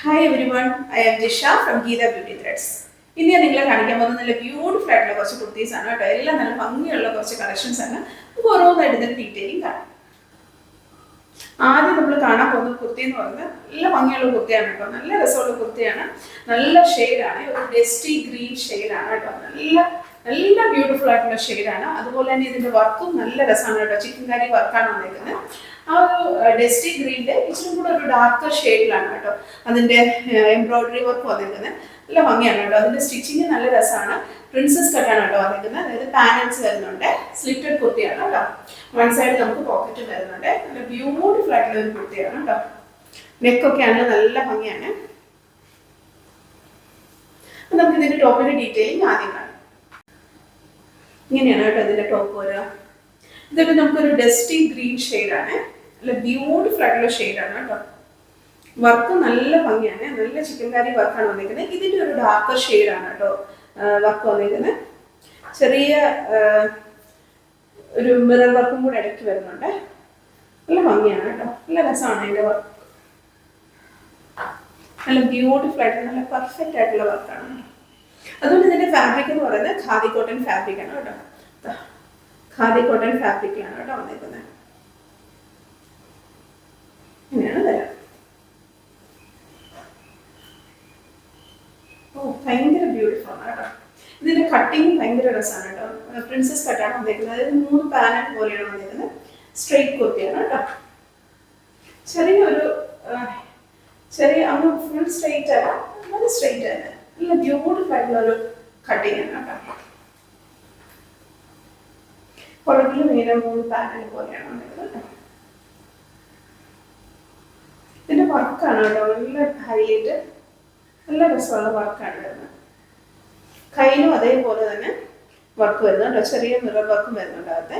Hi everyone, I am Jisha from Geetha Beauty Threads. ഇന്ന് ഞാൻ നിങ്ങളെ കാണിക്കാൻ പോകുന്നത് നല്ല ബ്യൂട്ടിഫുൾ ആയിട്ടുള്ള കുറച്ച് കുർത്തീസ് ആണ് കേട്ടോ. എല്ലാം നല്ല ഭംഗിയുള്ള കുറച്ച് കളക്ഷൻസ് ആണ്. നമുക്ക് ഓരോന്നായിട്ട് ഇതിന്റെ ഡീറ്റെയിലിംഗ് കാണാം. ആദ്യം നമ്മൾ കാണാൻ പോകുന്ന കുർത്തി എന്ന് പറയുന്നത് നല്ല ഭംഗിയുള്ള കുർത്തിയാണ് കേട്ടോ. നല്ല രസമുള്ള കുർത്തിയാണ്. നല്ല ഷെയ്ഡാണ്, ഒരു ഡസ്റ്റി ഗ്രീൻ ഷെയ്ഡാണ് കേട്ടോ. നല്ല ബ്യൂട്ടിഫുൾ ആയിട്ടുള്ള ഷെയ്ഡാണ്. അതുപോലെ തന്നെ ഇതിന്റെ വർക്കും നല്ല രസമാണ് കേട്ടോ. ചിക്കൻകാരി വർക്കാണ് വന്നിരിക്കുന്നത്. ആ ഒരു ഡസ്റ്റി ഗ്രീനിന്റെ ഇച്ചിരി കൂടെ ഒരു ഡാർക്കർ ഷെയ്ഡിലാണ് കേട്ടോ അതിന്റെ എംബ്രോയിഡറി വർക്ക് വന്നിരിക്കുന്നത്. നല്ല ഭംഗിയാണ് കേട്ടോ. അതിന്റെ സ്റ്റിച്ചിങ് നല്ല രസമാണ്. പ്രിൻസസ് കട്ടാണ് കേട്ടോ വന്നിരിക്കുന്നത്. അതായത് പാനൽസ് വരുന്നുണ്ട്. സ്ലിറ്റഡ് കുർത്തിയാണ് കേട്ടോ. വൺ സൈഡ് നമുക്ക് പോക്കറ്റ് വരുന്നുണ്ട്. നല്ല ബ്യൂട്ടിഫുൾ ആയിട്ടുള്ള ഒരു കുർത്തിയാണ് കേട്ടോ. നെക്കൊക്കെ ആണെങ്കിൽ നല്ല ഭംഗിയാണ്. നമുക്ക് ഇതിന്റെ ടോപ്പിന്റെ ഡീറ്റെയിലിംഗ് ആദ്യം കാണാം. ഇങ്ങനെയാണ് കേട്ടോ ഇതിന്റെ ടോപ്പ് വരിക. ഇതൊക്കെ നമുക്കൊരു ഡസ്റ്റി ഗ്രീൻ ഷെയ്ഡാണ്. നല്ല ബ്യൂട്ടിഫുൾ ആയിട്ടുള്ള ഷെയ്ഡാണ് കേട്ടോ. വർക്ക് നല്ല ഭംഗിയാണ്. നല്ല ചിക്കൻകാരി വർക്കാണ് വന്നിരിക്കുന്നത്. ഇതിന്റെ ഒരു ഡാർക്കർ ഷെയ്ഡാണ് കേട്ടോ വർക്ക് വന്നിരിക്കുന്നത്. ചെറിയ ഒരു മിറർ വർക്കും കൂടെ ഇടയ്ക്ക് വരുന്നുണ്ട്. നല്ല ഭംഗിയാണ് കേട്ടോ. നല്ല രസമാണ് അതിന്റെ വർക്ക്. നല്ല ബ്യൂട്ടിഫുൾ ആയിട്ട് നല്ല പെർഫെക്റ്റ് ആയിട്ടുള്ള വർക്കാണ്. അതുകൊണ്ട് ഇതിന്റെ ഫാബ്രിക് എന്ന് പറയുന്നത് ഖാദി കോട്ടൺ ഫാബ്രിക് ആണ് കേട്ടോ. ഖാദി കോട്ടൺ ഫാബ്രിക്കിലാണ് കേട്ടോ വന്നിരിക്കുന്നത്. ഇങ്ങനെയാണ് വരാം. ഭയങ്കര ബ്യൂട്ടിഫുൾ ആണ് കേട്ടോ. ഇതിന്റെ കട്ടിങ് ഭയങ്കര രസമാണ് കേട്ടോ. പ്രിൻസസ് കട്ടാണ് വന്നിരിക്കുന്നത്. അതായത് 3 പാനൽ പോലെയാണ് വന്നിരിക്കുന്നത്. സ്ട്രെയിറ്റ് കുർത്തിയാണ് കേട്ടോ. അങ്ങ് ഫുൾ സ്ട്രെയിറ്റ് അല്ല, നല്ല സ്ട്രെയിറ്റ് അല്ല. നല്ല ബ്യൂട്ടിഫുൾ ആയിട്ടുള്ള ഒരു കട്ടിങ് ആണ് കേട്ടോ. പുറകിലും ഇങ്ങനെ 3 പാനൽ പോലെയാണ് വന്നിരിക്കുന്നത്. ഇതിന്റെ വർക്കാണ് കേട്ടോ നല്ല ഹൈലൈറ്റ്. നല്ല രസമുള്ള വർക്കാണ് വരുന്നത്. കയ്യിലും അതേപോലെ തന്നെ വർക്ക് വരുന്നുണ്ട്. ചെറിയ മിറർ വർക്കും വരുന്നുണ്ട് അകത്ത്.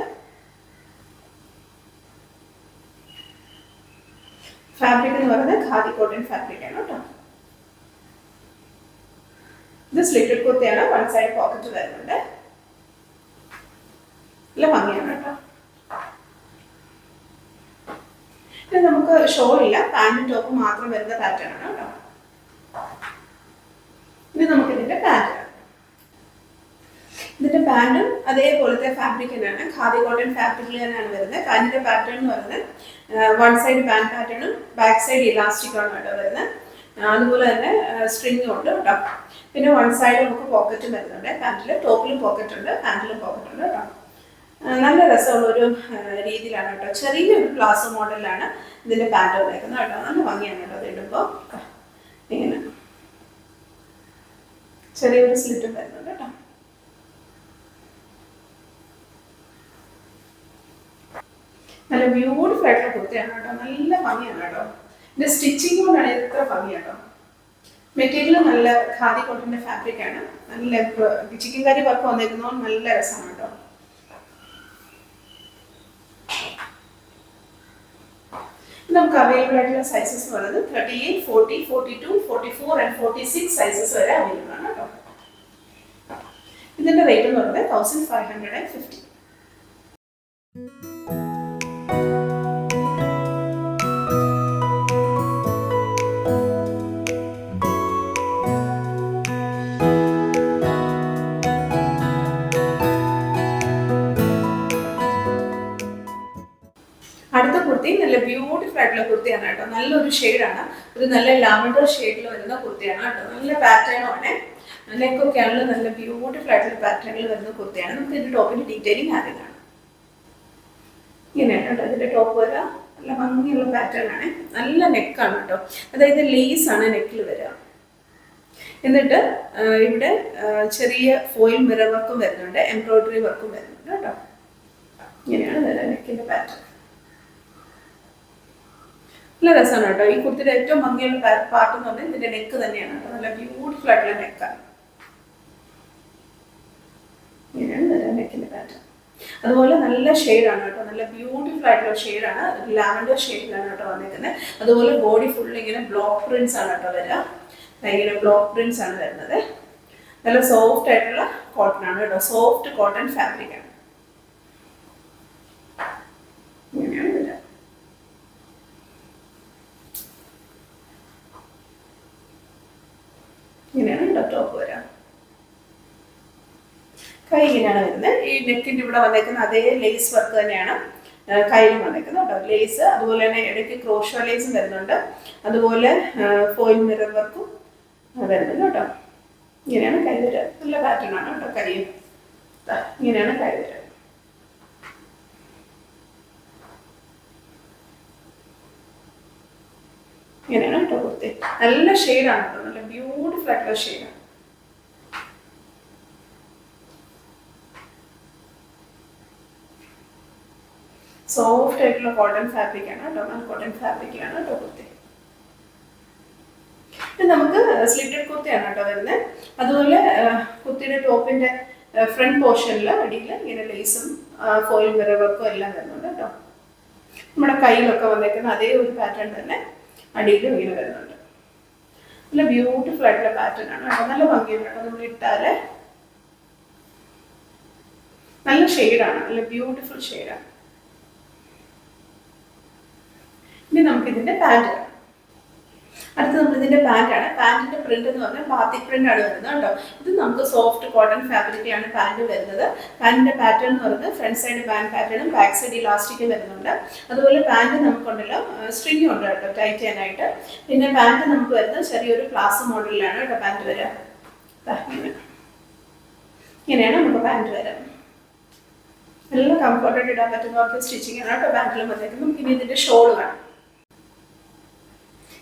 ഫാബ്രിക് എന്ന് പറയുന്നത് ഖാദി കോട്ടൺ ഫാബ്രിക് ആണ് കേട്ടോ. ഇത് സ്ലിറ്റഡ് കുർത്തിയാണ്. വൺ സൈഡ് പോക്കറ്റ് വരുന്നുണ്ട്. നല്ല ഭംഗിയാണ് കേട്ടോ. ഇത് നമുക്ക് ഷോൾ ഇല്ല, പാന്റും ടോപ്പും മാത്രം വരുന്ന പാറ്റേൺ ആണ് കേട്ടോ. ഇത് നമുക്ക് ഇതിന്റെ പാറ്റേൺ. ഇതിന്റെ പാന്റും അതേപോലത്തെ ഫാബ്രിക് തന്നെയാണ്. ഖാദി കോട്ടൺ ഫാബ്രിക്കിൽ തന്നെയാണ് വരുന്നത്. പാന്റിന്റെ പാറ്റേൺ എന്ന് പറയുന്നത് വൺ സൈഡ് പാന്റ് പാറ്റേണും ബാക്ക് സൈഡ് ഇലാസ്റ്റിക് ആണ് കേട്ടോ വരുന്നത്. അതുപോലെ തന്നെ സ്ട്രിങ്ങും ഉണ്ട് കേട്ടോ. പിന്നെ വൺ സൈഡ് നമുക്ക് പോക്കറ്റും വരുന്നുണ്ട്. പാന്റിൽ ടോപ്പിലും പോക്കറ്റ് ഉണ്ട്, പാന്റിലും പോക്കറ്റ് ഉണ്ട് കേട്ടോ. നല്ല രസമുള്ള ഒരു രീതിയിലാണ് കേട്ടോ. ചെറിയൊരു പ്ലാസോ മോഡലിലാണ് ഇതിന്റെ പാറ്റേൺ വയ്ക്കുന്നത് കേട്ടോ. നല്ല ഭംഗിയാണ് കേട്ടോ. അത് ഇടുമ്പോൾ ഇങ്ങനെ ചെറിയൊരു സ്ലിറ്റും വരുന്നുണ്ട് കേട്ടോ. നല്ല ബ്യൂട്ടിഫുൾ ആയിട്ടുള്ള കുർത്തിയാണ് കേട്ടോ. നല്ല ഭംഗിയാണ് കേട്ടോ. ഇതിന്റെ സ്റ്റിച്ചിങ് കൊണ്ടാണ് ഇത്ര ഭംഗി കേട്ടോ. മെറ്റീരിയൽ നല്ല ഖാദി കോട്ടന്റെ ഫാബ്രിക് ആണ്. നല്ല ചിക്കൻകാരി വർക്ക് വന്നിരിക്കുന്നതുകൊണ്ട് നല്ല രസമാണ് കേട്ടോ. നമുക്ക് അവൈലബിൾ ആയിട്ടുള്ള സൈസസ് പറയുന്നത് 38, 40, 42, 44 ആൻഡ് 46 സൈസസ് വരെ അവൈലബിൾ ആണ് കേട്ടോ. ഇതിന്റെ റേറ്റ് എന്ന് പറയുന്നത് 1550. അടുത്ത കുർത്തി നല്ല ബ്യൂട്ടിഫുൾ ആയിട്ടുള്ള കുർത്തിയാണ് കേട്ടോ. നല്ലൊരു ഷെയ്ഡാണ്. ഒരു നല്ല ലാവൻഡർ ഷെയ്ഡിൽ വരുന്ന കുർത്തിയാണ് കേട്ടോ. നല്ല പാറ്റേണും ആണ്. നെക്കൊക്കെ ആണെങ്കിലും നല്ല ബ്യൂട്ടിഫുൾ ആയിട്ടുള്ള പാറ്റേണിൽ വരുന്ന കുർത്തിയാണ്. നമുക്ക് ഇതിന്റെ ടോപ്പിന്റെ ഡീറ്റെയിലിംഗ് ആദ്യം കാണാം. ഇങ്ങനെയാണ് കേട്ടോ ഇതിന്റെ ടോപ്പ് വരിക. നല്ല ഭംഗിയുള്ള പാറ്റേൺ ആണ്. നല്ല നെക്കാണ് കേട്ടോ. അതായത് ലേസ് ആണ് നെക്കിൽ വരിക. എന്നിട്ട് ഇവിടെ ചെറിയ ഫോയിൽ മിറർ വർക്കും വരുന്നുണ്ട്, എംബ്രോയിഡറി വർക്കും വരുന്നുണ്ട് കേട്ടോ. ഇങ്ങനെയാണ് വരിക നെക്കിന്റെ പാറ്റേൺ. നല്ല രസമാണ് കേട്ടോ. ഈ കുർത്തിയുടെ ഏറ്റവും ഭംഗിയുള്ള പാർട്ട് എന്ന് പറഞ്ഞാൽ ഇതിന്റെ നെക്ക് തന്നെയാണ് കേട്ടോ. നല്ല ബ്യൂട്ടിഫുൾ ആയിട്ടുള്ള നെക്കാണ്. ഇങ്ങനെയാണ് നെക്കിന്റെ പാറ്റേൺ. അതുപോലെ നല്ല ഷെയ്ഡാണ് കേട്ടോ. നല്ല ബ്യൂട്ടിഫുൾ ആയിട്ടുള്ള ഷെയ്ഡാണ്. ലാവൻഡർ ഷെയ്ഡിലാണ് കേട്ടോ വന്നിരിക്കുന്നത്. അതുപോലെ ബോഡി ഫുൾ ഇങ്ങനെ ബ്ലോക്ക് പ്രിന്റ്സ് ആണ് കേട്ടോ വരിക. ഇങ്ങനെ ബ്ലോക്ക് പ്രിന്റ്സ് ആണ് വരുന്നത്. നല്ല സോഫ്റ്റ് ആയിട്ടുള്ള കോട്ടൺ ആണ് കേട്ടോ. സോഫ്റ്റ് കോട്ടൺ ഫാബ്രിക് ആണ്. ഇങ്ങനെയാണ് വരിക. ഇങ്ങനെയാണ് കേട്ടോ ടോപ്പ് വരാം. കൈ ഇങ്ങനെയാണ് വരുന്നത്. ഈ നെക്കിൻ്റെ ഇവിടെ വന്നേക്കുന്ന അതേ ലേസ് വർക്ക് തന്നെയാണ് കയ്യിലും വന്നേക്കുന്നത് കേട്ടോ. ലേസ് അതുപോലെ തന്നെ ഇടയ്ക്ക് ക്രോഷോ ലേസും വരുന്നുണ്ട്. അതുപോലെ ഫോയിൽ മിറർ വർക്കും വരുന്നുണ്ട് കേട്ടോ. ഇങ്ങനെയാണ് കൈ വരിക. നല്ല പാറ്റേൺ ആണ് കേട്ടോ. കൈയും ഇങ്ങനെയാണ് കൈ വരിക. ഇങ്ങനെയാണ് കേട്ടോ കുർത്തി. നല്ല ഷെയ്ഡാണ് കേട്ടോ. നല്ല ബ്യൂട്ടിഫുൾ ആയിട്ടുള്ള ഷെയ്ഡാണ്. സോഫ്റ്റ് ആയിട്ടുള്ള കോട്ടൺ ഫാബ്രിക് ആണ് കേട്ടോ. കോട്ടൺ ഫാബ്രിക്കിലാണ് കേട്ടോ കുർത്തി. ഇത് നമുക്ക് സ്ലിറ്റഡ് കുർത്തിയാണ് കേട്ടോ വരുന്നത്. അതുപോലെ കുർത്തിയുടെ ടോപ്പിന്റെ ഫ്രണ്ട് പോർഷനിൽ അടിയിൽ ഇങ്ങനെ ലേസും ഫോയിൽ മിറർ വർക്കും എല്ലാം വരുന്നുണ്ട് കേട്ടോ. നമ്മുടെ കയ്യിലൊക്കെ വന്നേക്കുന്ന അതേ ഒരു പാറ്റേൺ തന്നെ അടിയിലും ഇങ്ങനെ വരുന്നുണ്ട്. നല്ല ബ്യൂട്ടിഫുൾ ആയിട്ടുള്ള പാറ്റേൺ ആണ് കേട്ടോ. നല്ല ഭംഗിയാണ് കേട്ടോ. നമ്മൾ ഇട്ടാല് നല്ല ഷെയ്ഡാണ്. നല്ല ബ്യൂട്ടിഫുൾ ഷെയ്ഡാണ്. ഇനി നമുക്കിതിന്റെ പാൻറ് കാണാം. അടുത്ത് നമ്മളിതിന്റെ പാൻറ്റാണ്. പാൻറ്റിന്റെ പ്രിന്റ് എന്ന് പറഞ്ഞാൽ ബാത്തിക് പ്രിന്റ് ആണ് വരുന്നത് കേട്ടോ. ഇത് നമുക്ക് സോഫ്റ്റ് കോട്ടൺ ഫാബ്രിക്കിലാണ് പാൻറ് വരുന്നത്. പാൻറ്റിന്റെ പാറ്റേൺ എന്ന് പറയുന്നത് ഫ്രണ്ട് സൈഡ് ബാൻഡ് പാറ്റേണും ബാക്ക് സൈഡ് ഇലാസ്റ്റിക്കും വരുന്നുണ്ട്. അതുപോലെ പാൻറ് നമുക്കുണ്ടല്ലോ സ്ട്രിങ് ഉണ്ട് കേട്ടോ ടൈറ്റ് ചെയ്യാനായിട്ട്. പിന്നെ പാൻറ് നമുക്ക് വരുന്നത് ചെറിയൊരു ക്ലാസ് മോഡലിലാണ് കേട്ടോ പാൻറ് വരിക. ഇങ്ങനെയാണ് നമുക്ക് പാൻറ് വരാം. നല്ല കംഫർട്ടായിട്ട് ഇടാൻ പറ്റുന്നവർക്ക് സ്റ്റിച്ചിങ് ആണ് കേട്ടോ പാൻറ്റിലും വന്നേക്കുന്നത്. നമുക്ക് ഇനി ഇതിന്റെ ഷോൾ വേണം.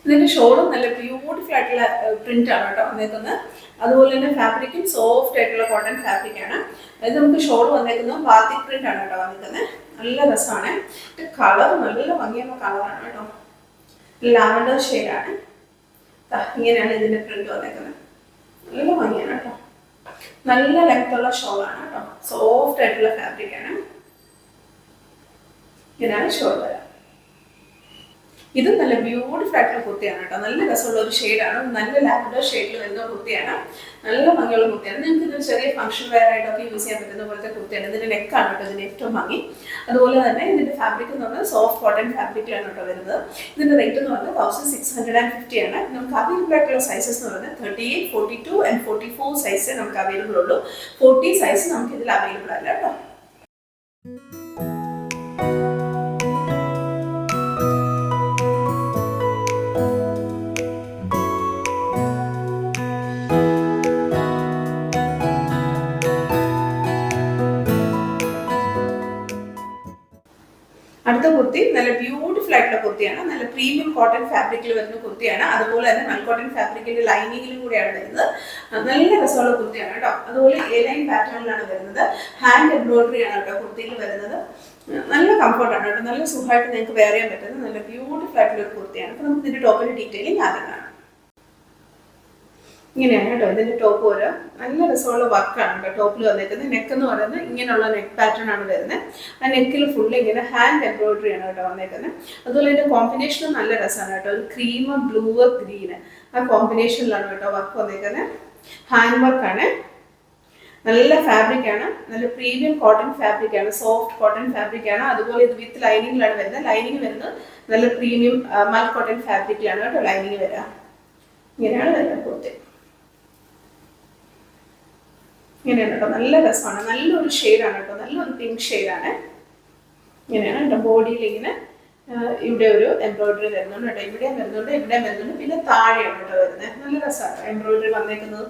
ഇതിന്റെ ഷോളും നല്ല ബ്യൂട്ടിഫുൾ ആയിട്ടുള്ള പ്രിന്റ് ആണ് കേട്ടോ വന്നേക്കുന്നത്. അതുപോലെ തന്നെ ഫാബ്രിക്കും സോഫ്റ്റ് ആയിട്ടുള്ള കോട്ടൺ ഫാബ്രിക് ആണ്. ഇത് നമുക്ക് ഷോൾ വന്നേക്കുന്നത് ബാത്തിക് പ്രിന്റ് ആണ് കേട്ടോ വന്നേക്കുന്നത്. നല്ല രസമാണ്. കളർ നല്ല ഭംഗിയുള്ള കളറാണ് കേട്ടോ. ലാവൻഡർ ഷെയ്ഡാണ്. ഇങ്ങനെയാണ് ഇതിന്റെ പ്രിന്റ് വന്നേക്കുന്നത്. നല്ല ഭംഗിയാണ് കേട്ടോ. നല്ല ലെങ്ത്തുള്ള ഷോളാണ് കേട്ടോ. സോഫ്റ്റ് ആയിട്ടുള്ള ഫാബ്രിക് ആണ്. ഇങ്ങനെയാണ് ഷോൾ വരാം. ഇത് നല്ല ബ്യൂട്ടിഫുൾ ആയിട്ടുള്ള കുർത്തിയാണ് കേട്ടോ. നല്ല രസമുള്ള ഒരു ഷെയ്ഡാണ്. നല്ല ലാവൻഡർ ഷെയ്ഡിൽ വരുന്ന കുർത്തിയാണ്. നല്ല ഭംഗിയുള്ള കുർത്തിയാണ്. നിങ്ങൾക്ക് ഇത് ചെറിയ ഫംഗ്ഷൻ വെയർ ആയിട്ടൊക്കെ യൂസ് ചെയ്യാൻ പറ്റുന്ന പോലത്തെ കുർത്തിയാണ്. ഇതിന്റെ നെക്കാണ് കേട്ടോ ഇതിന്റെ ഏറ്റവും ഭംഗി. അതുപോലെ തന്നെ ഇതിന്റെ ഫാബ്രിക് എന്ന് പറഞ്ഞാൽ സോഫ്റ്റ് കോട്ടൺ ഫാബ്രിക്കിലാണ് കേട്ടോ വരുന്നത്. ഇതിന്റെ റേറ്റ് എന്ന് പറഞ്ഞാൽ 1650 ആണ്. നമുക്ക് അവൈലബിൾ ആയിട്ടുള്ള സൈസസ് എന്ന് പറഞ്ഞാൽ 38, 42 and 44 സൈസേ നമുക്ക് അവൈലബിൾ ഉള്ളൂ. 40 സൈസ് നമുക്ക് ഇതിൽ അവൈലബിൾ അല്ല കേട്ടോ. അടുത്ത കുർത്തി നല്ല ബ്യൂട്ടിഫുൾ ആയിട്ടുള്ള കുർത്തിയാണ്. നല്ല പ്രീമിയം കോട്ടൺ ഫാബ്രിക്കിൽ വരുന്ന കുർത്തിയാണ്. അതുപോലെ തന്നെ മൽ കോട്ടൺ ഫാബ്രിക്കിന്റെ ലൈനിങ്ങിലും കൂടിയാണ് വരുന്നത്. നല്ല രസമുള്ള കുർത്തിയാണ് കേട്ടോ. അതുപോലെ എ ലൈൻ പാറ്റേണിലാണ് വരുന്നത്. ഹാൻഡ് എംബ്രോയിഡറി ആണ് കേട്ടോ കുർത്തിയിൽ വരുന്നത്. നല്ല കംഫർട്ടാണ് കേട്ടോ. നല്ല സുഖമായിട്ട് നിങ്ങൾക്ക് വെയർ ചെയ്യാൻ പറ്റുന്ന നല്ല ബ്യൂട്ടിഫുൾ ആയിട്ടുള്ള ഒരു കുർത്തിയാണ്. അപ്പോൾ നമുക്ക് ഇതിന്റെ ടോപ്പിന്റെ ഡീറ്റെയിലിംഗ് ആദ്യം കാണാം. ഇങ്ങനെയാണ് കേട്ടോ ഇതിന്റെ ടോപ്പ് വരിക. നല്ല രസമുള്ള വർക്കാണ് കേട്ടോ ടോപ്പിൽ വന്നേക്കുന്നത്. നെക്ക് എന്ന് പറയുന്നത് ഇങ്ങനെയുള്ള നെക്ക് പാറ്റേൺ ആണ് വരുന്നത്. ആ നെക്കിൽ ഫുള്ള് ഇങ്ങനെ ഹാൻഡ് എംബ്രോയിഡറി ആണ് കേട്ടോ വന്നേക്കുന്നത്. അതുപോലെ ഇതിന്റെ കോമ്പിനേഷനും നല്ല രസമാണ് കേട്ടോ. ഒരു ക്രീം ബ്ലൂ ഗ്രീന് ആ കോമ്പിനേഷനിലാണ് കേട്ടോ വർക്ക് വന്നേക്കുന്നത്. ഹാൻഡ് വർക്കാണ്. നല്ല ഫാബ്രിക് ആണ്. നല്ല പ്രീമിയം കോട്ടൺ ഫാബ്രിക് ആണ്. സോഫ്റ്റ് കോട്ടൺ ഫാബ്രിക് ആണ്. അതുപോലെ ഇത് വിത്ത് ലൈനിങ്ങിലാണ് വരുന്നത്. ലൈനിങ് വരുന്നത് നല്ല പ്രീമിയം മൽ കോട്ടൺ ഫാബ്രിക്കിലാണ് കേട്ടോ ലൈനിങ് വരിക. ഇങ്ങനെയാണ് വരുന്നത് കുർത്തി. ഇങ്ങനെയാണ് കേട്ടോ. നല്ല രസമാണ്. നല്ലൊരു ഷെയ്ഡാണ് കേട്ടോ. നല്ലൊരു പിങ്ക് ഷെയ്ഡാണ്. ഇങ്ങനെയാണ് കേട്ടോ. ബോഡിയിൽ ഇങ്ങനെ ഇവിടെ ഒരു എംബ്രോയിഡറി വരുന്നുണ്ട് കേട്ടോ. ഇവിടെയും വരുന്നുണ്ട്, ഇവിടെയും വരുന്നുണ്ട്. പിന്നെ താഴെയാണ് കേട്ടോ വരുന്നത്. നല്ല രസമാണ് എംബ്രോയിഡറി വന്നേക്കുന്നത്.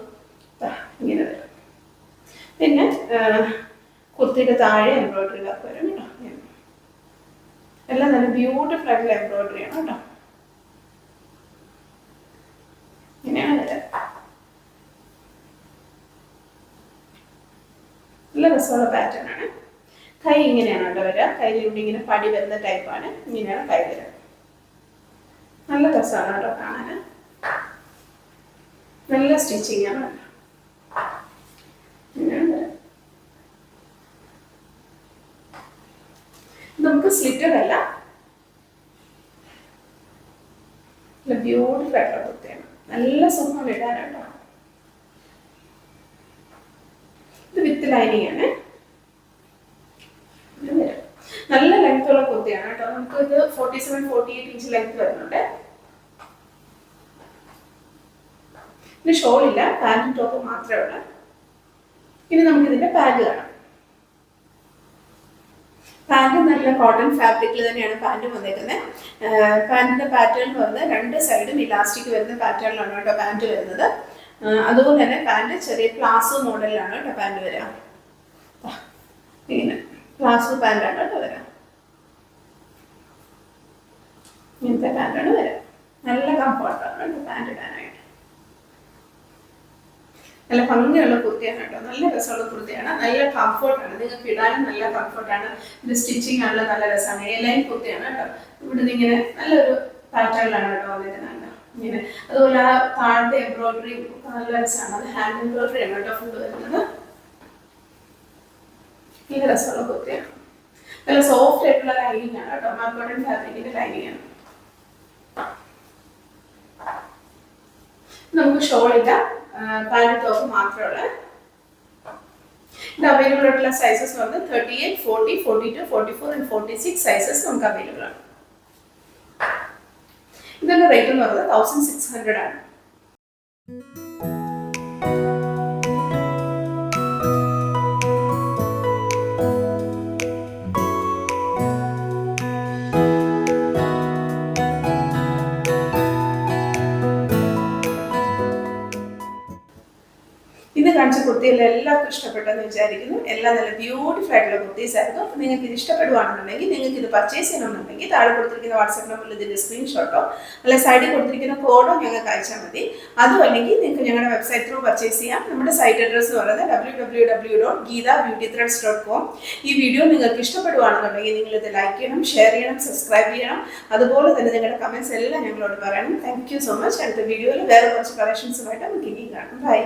ഇങ്ങനെ വരും. പിന്നെ കുർത്തിയുടെ താഴെ എംബ്രോയിഡറി വർക്ക് വരും കേട്ടോ. എല്ലാം നല്ല ബ്യൂട്ടിഫുൾ ആയിട്ടുള്ള എംബ്രോയിഡറിയാണ് കേട്ടോ. ഇങ്ങനെയാണ് വരാം. നല്ല രസമുള്ള പാറ്റേൺ ആണ്. കൈ ഇങ്ങനെയാണ് കേട്ടോ വരിക. കയ്യിലൂടെ ഇങ്ങനെ പടി വരുന്ന ടൈപ്പാണ്. ഇങ്ങനെയാണ് കൈ വരിക. നല്ല രസമാണ് കേട്ടോ കാണാൻ. നല്ല സ്റ്റിച്ചിങ് ആണ്. നമുക്ക് സ്ലിറ്റഡ് അല്ല. ബ്യൂട്ടിഫുൾ ആയിട്ടുള്ള കുർത്തിയാണ്. നല്ല സുഖം ഇടാനാട്ടോ. ഇത് വിത്ത് ലൈനിങ് ആണ്. നല്ല ലെങ്ത് ഉള്ള കുർത്തിയാണ് കേട്ടോ. നമുക്ക് ഇത് 47-48 ഇഞ്ച് ലെങ്ത് വരുന്നുണ്ട്. ഇനി ഷോളില്ല, പാൻറ്റും ടോപ്പും മാത്രമേ ഉള്ളൂ. ഇനി നമുക്കിതിൻ്റെ പാൻറ്റ് കാണാം. പാൻറ്റ് നല്ല കോട്ടൺ ഫാബ്രിക്കിൽ തന്നെയാണ് പാൻറ്റ് വന്നേക്കുന്നത്. പാൻറ്റിൻ്റെ പാറ്റേൺ എന്ന് പറഞ്ഞാൽ 2 സൈഡും ഇലാസ്റ്റിക് വരുന്ന പാറ്റേണിലാണ് കേട്ടോ പാൻറ്റ് വരുന്നത്. അതുപോലെ തന്നെ പാൻറ്റ് ചെറിയ പ്ലാസോ മോഡലിലാണ് കേട്ടോ പാൻറ്റ് വരിക. ഇങ്ങനെ പ്ലാസോ പാൻറ്റാണ് കേട്ടോ വരിക. ഇങ്ങനത്തെ പാൻറ്റാണ് വരിക. നല്ല കംഫർട്ടാണ് കേട്ടോ പാൻറ്റ് ഇടാനായിട്ട്. നല്ല ഭംഗിയുള്ള കുർത്തിയാണ് കേട്ടോ. നല്ല രസമുള്ള കുർത്തിയാണ്, നല്ല കംഫർട്ടാണ്, നിങ്ങൾക്ക് ഇടാനും നല്ല കംഫർട്ടാണ്. ഇത് സ്റ്റിച്ചിങ് ആണല്ലോ നല്ല രസമാണ്. എ ലൈൻ കുർത്തിയാണ് കേട്ടോ. ഇവിടെ ഇങ്ങനെ നല്ലൊരു പാറ്റേണിലാണ് കേട്ടോ വന്നിരുന്നത് ഇങ്ങനെ. അതുപോലെ ആ താഴത്തെ എംബ്രോയിഡറി നല്ല രസമാണ്, അത് ഹാൻഡ് എംബ്രോയിഡറി ആണ് കേട്ടോ ഫുള്ള് വരുന്നത്. നല്ല രസമുള്ള കുർത്തിയാണ്, നല്ല സോഫ്റ്റ് ആയിട്ടുള്ള ലൈനിങ് ആണ് കേട്ടോ. കോട്ടൺ ഫാബ്രിക്കിന്റെ ലൈനിങ് ആണ്. നമുക്ക് ഷോളില്ല, പാൻറ്റ് ടോപ്പ് മാത്രമുള്ള. ഇത് അവൈലബിൾ ആയിട്ടുള്ള സൈസസ് വന്ന് 38, 40, 42, 44 ആൻഡ് 46 സൈസസ് നമുക്ക് അവൈലബിൾ ആണ്. ഇതിന്റെ റേറ്റ് എന്ന് പറയുന്നത് 1600 ആണ്. ഇന്ന് കാണിച്ച കുർത്തിയെല്ലാം എല്ലാവർക്കും ഇഷ്ടപ്പെട്ടെന്ന് വിചാരിക്കുന്നു. എല്ലാം നല്ല ബ്യൂട്ടിഫുൾ ആയിട്ടുള്ള കുർത്തീസ് ആയിരുന്നു. അപ്പോൾ നിങ്ങൾക്ക് ഇത് ഇഷ്ടപ്പെടുവാണെന്നുണ്ടെങ്കിൽ, നിങ്ങൾക്ക് ഇത് പർച്ചേസ് ചെയ്യണമെന്നുണ്ടെങ്കിൽ താഴെ കൊടുത്തിരിക്കുന്ന വാട്സാപ്പ് നമ്പറിൽ ഇതിൻ്റെ സ്ക്രീൻഷോട്ടോ അല്ലെ സൈഡിൽ കൊടുത്തിരിക്കുന്ന കോഡോ ഞങ്ങൾക്ക് അയച്ചാൽ മതി. അതും അല്ലെങ്കിൽ നിങ്ങൾക്ക് ഞങ്ങളുടെ വെബ്സൈറ്റ് ത്രൂ പർച്ചേസ് ചെയ്യാം. നമ്മുടെ സൈറ്റ് അഡ്രസ്സ് എന്ന് പറയുന്നത് www.geethabeautythreads.com. ഈ വീഡിയോ നിങ്ങൾക്ക് ഇഷ്ടപ്പെടുവാണെന്നുണ്ടെങ്കിൽ നിങ്ങളിത് ലൈക്ക് ചെയ്യണം, ഷെയർ ചെയ്യണം, സബ്സ്ക്രൈബ് ചെയ്യണം. അതുപോലെ തന്നെ നിങ്ങളുടെ കമൻസ് എല്ലാം ഞങ്ങളോട് പറയണം. Thank you so much. അടുത്ത വീഡിയോയിൽ വേറെ കുറച്ച് കളക്ഷൻസുമായിട്ട് നമുക്ക് ഇനിയും കാണാം. ബൈ.